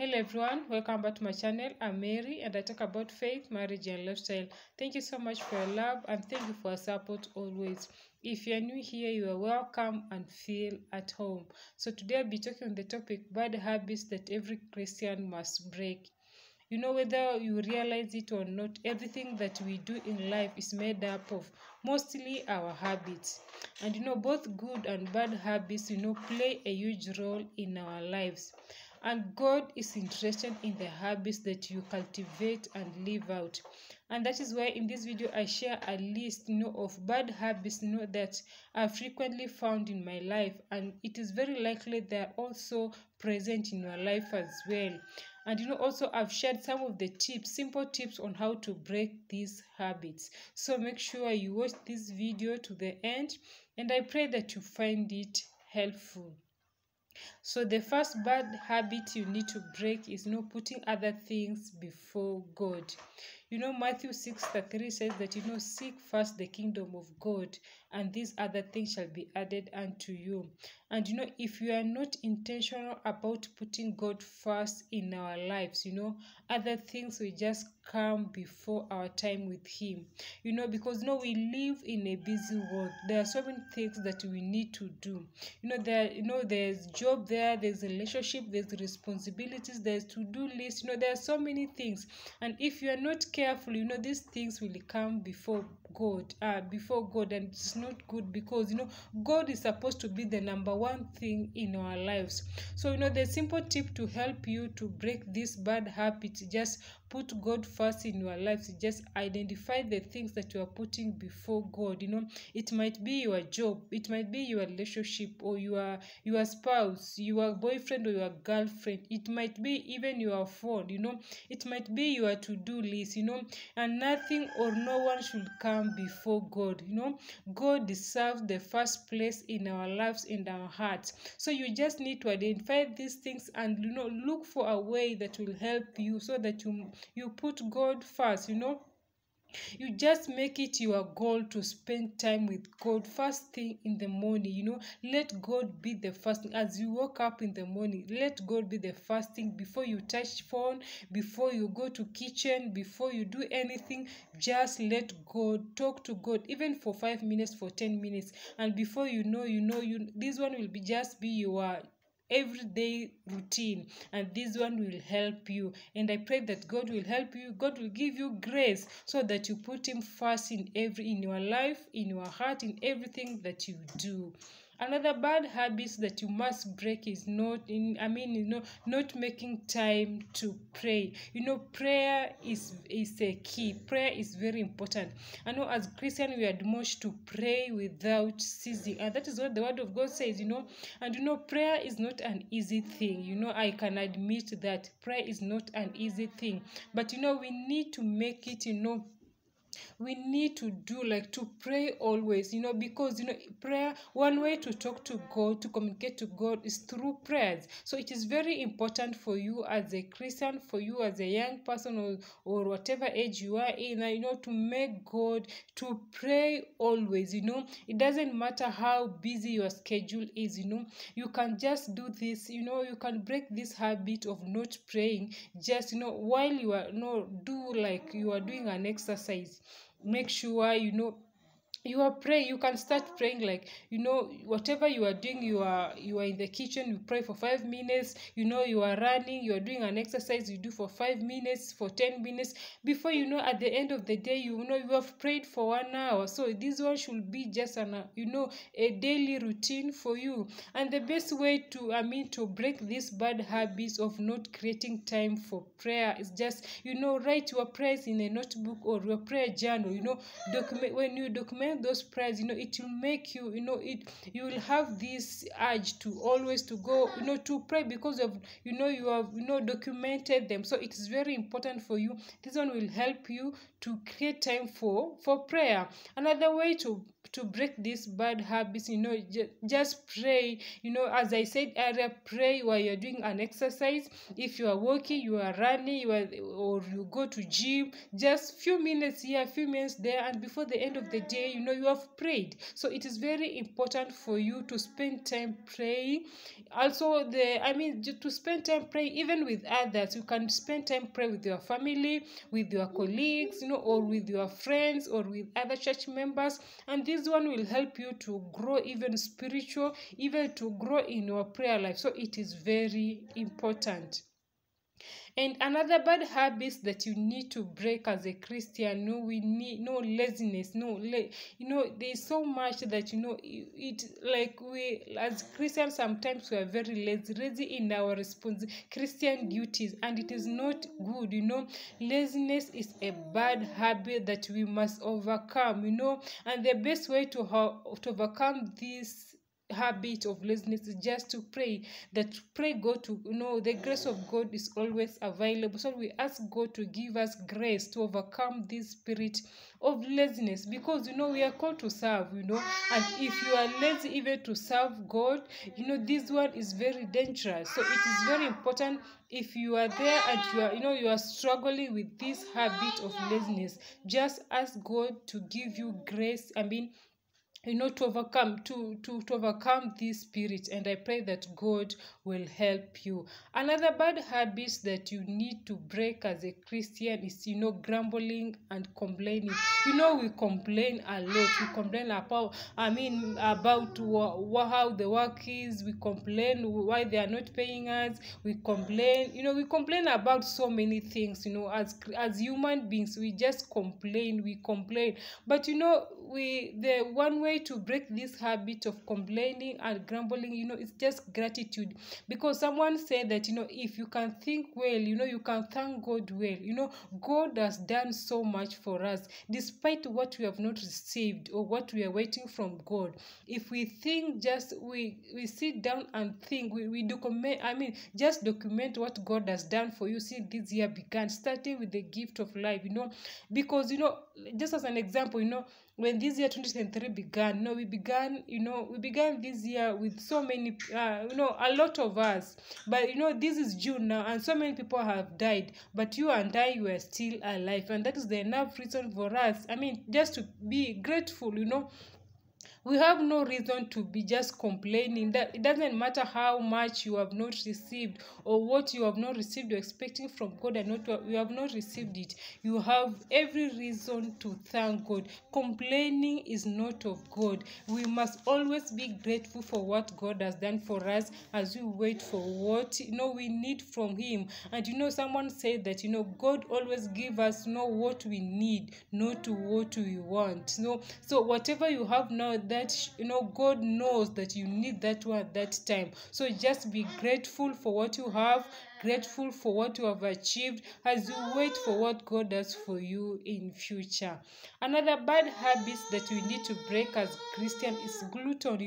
Hello everyone, welcome back to my channel. I'm Mary and I talk about faith, marriage and lifestyle. Thank you so much for your love and thank you for your support always. If you're new here, you are welcome and feel at home. So today I'll be talking on the topic bad habits that every Christian must break. You know, whether you realize it or not, everything that we do in life is made up of mostly our habits. And you know, both good and bad habits, play a huge role in our lives. And God is interested in the habits that you cultivate and live out. And that is why in this video I share a list of bad habits that are frequently found in my life, and it is very likely they are also present in your life as well. And also I've shared some of the tips, simple tips on how to break these habits. So make sure you watch this video to the end, and I pray that you find it helpful. So the first bad habit you need to break is putting other things before God. Matthew 6:33 says that seek first the kingdom of God, and these other things shall be added unto you. And if you are not intentional about putting God first in our lives, other things will just come before our time with Him. Because we live in a busy world. There are so many things that we need to do. There's job there's relationship, there's responsibilities, there's to-do list. There are so many things, and if you are not careful, these things will come before God, and it's not good, because God is supposed to be the number one thing in our lives. So the simple tip to help you to break this bad habit, just put God first in your lives. Just identify the things that you are putting before God. It might be your job, it might be your relationship, or your spouse, your boyfriend or your girlfriend. It might be even your phone. It might be your to-do list. And nothing or no one should come before God. God deserves the first place in our lives, in our hearts. So you just need to identify these things and look for a way that will help you, so that you put God first. You just make it your goal to spend time with God first thing in the morning. Let God be the first thing. As you wake up in the morning, let God be the first thing. Before you touch phone, before you go to kitchen, before you do anything, just let God, talk to God, even for 5 minutes, for 10 minutes. And before you know, this one will just be your everyday routine, and this one will help you. And I pray that God will help you. God will give you grace, so that you put Him first in your life, in your heart, in everything that you do. Another bad habit that you must break is not making time to pray. Prayer is a key. Prayer is very important. I know as Christians we are admonished to pray without ceasing, and that is what the Word of God says. And prayer is not an easy thing. I can admit that prayer is not an easy thing, but we need to make it. We need to to pray always, because prayer, one way to talk to God, to communicate to God, is through prayers. So it is very important for you as a Christian, for you as a young person, or whatever age you are in, to make God, to pray always. It doesn't matter how busy your schedule is. You can just do this. You can break this habit of not praying, just while you are do like you are doing an exercise. Make sure you are praying. You can start praying, like whatever you are doing. You are in the kitchen, you pray for 5 minutes. You are running, you are doing an exercise, you do for 5 minutes, for 10 minutes. Before at the end of the day, you have prayed for 1 hour. So this one should be just a daily routine for you. And the best way to break these bad habits of not creating time for prayer is just write your prayers in a notebook or your prayer journal. When you document those prayers, it will make you, you will have this urge to always to go to pray, because of you have documented them. So it is very important for you. This one will help you to create time for prayer. Another way to to break these bad habits, just pray. As I said earlier, pray while you're doing an exercise. If you are walking, you are running, or you go to gym, just few minutes here, few minutes there, and before the end of the day, you have prayed. So it is very important for you to spend time praying. Also, to spend time praying even with others. You can spend time praying with your family, with your colleagues, or with your friends, or with other church members. And this one will help you to grow even spiritual, even to grow in your prayer life. So it is very important. And another bad habit that you need to break as a Christian, we need no laziness, there's so much that it, like, we as Christians sometimes we are very lazy in our Christian duties, and it is not good. Laziness is a bad habit that we must overcome. And the best way to overcome this habit of laziness is just to pray God to the grace of God is always available. So we ask God to give us grace to overcome this spirit of laziness, because we are called to serve, and if you are lazy even to serve God, this one is very dangerous. So it is very important, if you are there and you are struggling with this habit of laziness, just ask God to give you grace, to overcome this spirit, and I pray that God will help you. Another bad habit that you need to break as a Christian is grumbling and complaining. We complain a lot. We complain about how the work is. We complain why they are not paying us. We complain about so many things. As human beings, we just complain. But the one way to break this habit of complaining and grumbling, it's just gratitude. Because someone said that if you can think well, you can thank God well. God has done so much for us, despite what we have not received or what we are waiting from God. If we think, we sit down and think, we document, just document what God has done for you. See, this year began starting with the gift of life, because just as an example, when this year 2023 began, we began this year with so many, a lot of us. But this is June now, and so many people have died. But you and I were still alive, and that is the enough reason for us. Just to be grateful. We have no reason to be just complaining. That it doesn't matter how much you have not received, or what you have not received you're expecting from God, and you have not received it. You have every reason to thank God. Complaining is not of God. We must always be grateful for what God has done for us, as we wait for what we need from Him. And someone said that God always give us what we need, not what we want. So whatever you have now, that God knows that you need that one at that time. So just be grateful for what you have, grateful for what you have achieved, as you wait for what God does for you in future. Another bad habit that we need to break as Christian is gluten.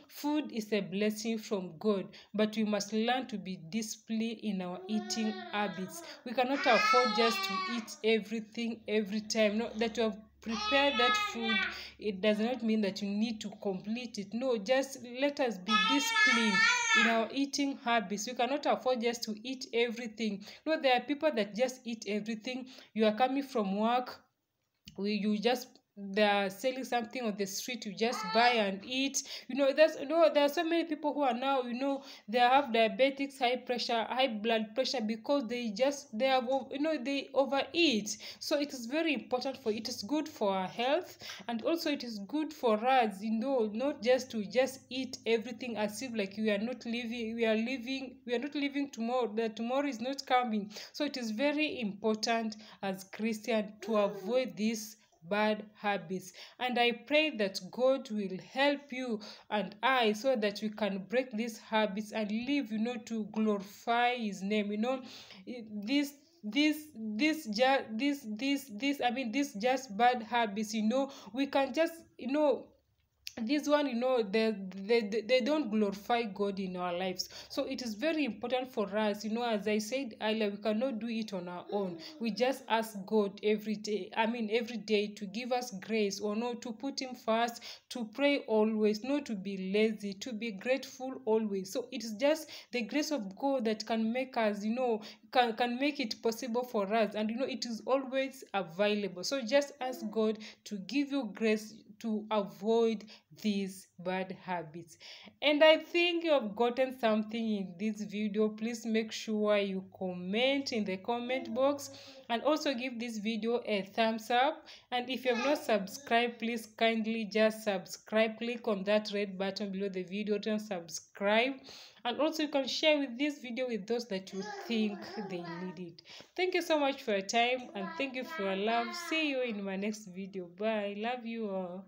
Food is a blessing from God, but we must learn to be disciplined in our eating habits. We cannot afford just to eat everything every time. That you have prepared that food, it does not mean that you need to complete it. No, just let us be disciplined in our eating habits. You cannot afford just to eat everything. There are people that just eat everything. You are coming from work, they're selling something on the street, you just buy and eat. There are so many people who are now, they have diabetics, high pressure, high blood pressure, because they overeat. So it is very important it is good for our health, and also it is good for us, not just to eat everything as if like we are not living tomorrow, that tomorrow is not coming. So it is very important as Christian to avoid this bad habits, and I pray that God will help you and I, so that we can break these habits and live to glorify His name. These just bad habits, we can just this one, they don't glorify God in our lives. So it is very important for us, as I said earlier, we cannot do it on our own. We just ask God every day, every day, to give us grace, or no, to put him first, to pray always, not to be lazy, to be grateful always. So it is just the grace of God that can make us, can make it possible for us, and it is always available. So just ask God to give you grace to avoid these bad habits. And I think you have gotten something in this video. Please make sure you comment in the comment box, and also give this video a thumbs up. And if you have not subscribed, please kindly just subscribe. Click on that red button below the video to subscribe, and also you can share with this video with those that you think they need it. Thank you so much for your time, and thank you for your love. See you in my next video. Bye. Love you all.